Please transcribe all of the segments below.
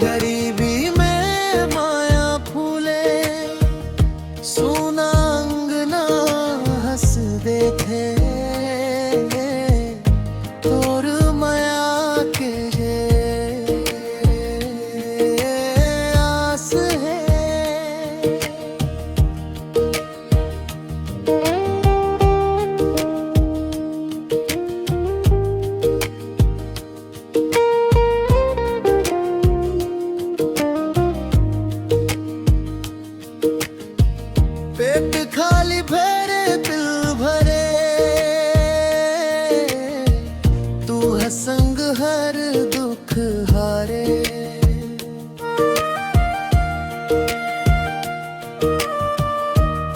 गरीबी में माया फूले, सोना अंगना हंस देखे, तोर माया के जे आस है। पेट खाली भरे दिल भरे, तू है संग हर दुख हारे।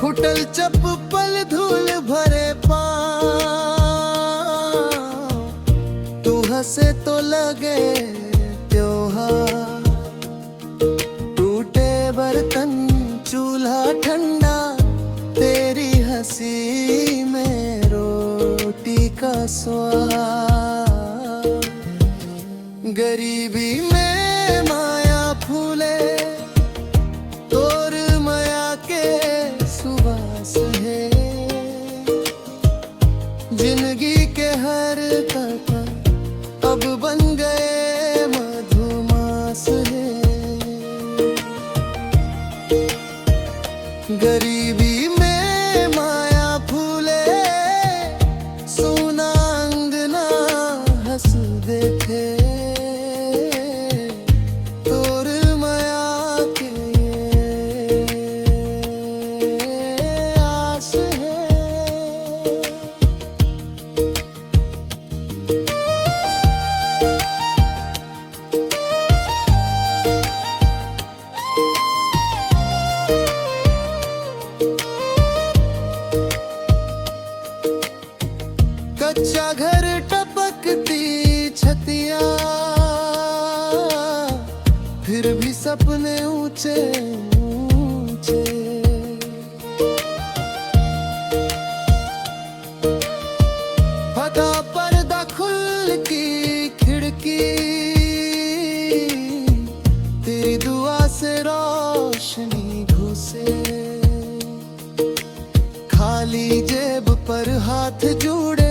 फुटल चप्पल धूल भरे पाँव, तू हंसे तो लगे त्योहार। टूटे बर्तन चूल्हा ठंडा, तेरी हंसी में रोटी का स्वाद। गरीबी में माया फूले, तोर माया के सुवास है। जिंदगी के हर कथा अब बन गए मधुमास है। गरीबी में माया फूले, सोना अंगना हंस देखे, तोर माया के आस है। कच्चा घर टपकती छतियां, फिर भी सपने ऊंचे ऊंचे। फटा पर्दा खुल की खिड़की, तेरी दुआ से रोशनी घुसे। खाली जेब पर हाथ जुड़े,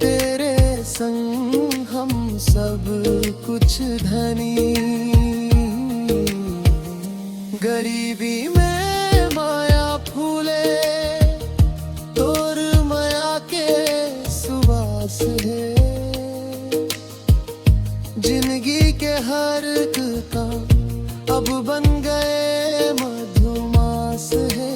तेरे संग हम सब कुछ धनी। गरीबी में माया फूले, तोर माया के सुवास है। जिंदगी के हर काम अब बन गए मधुमास है।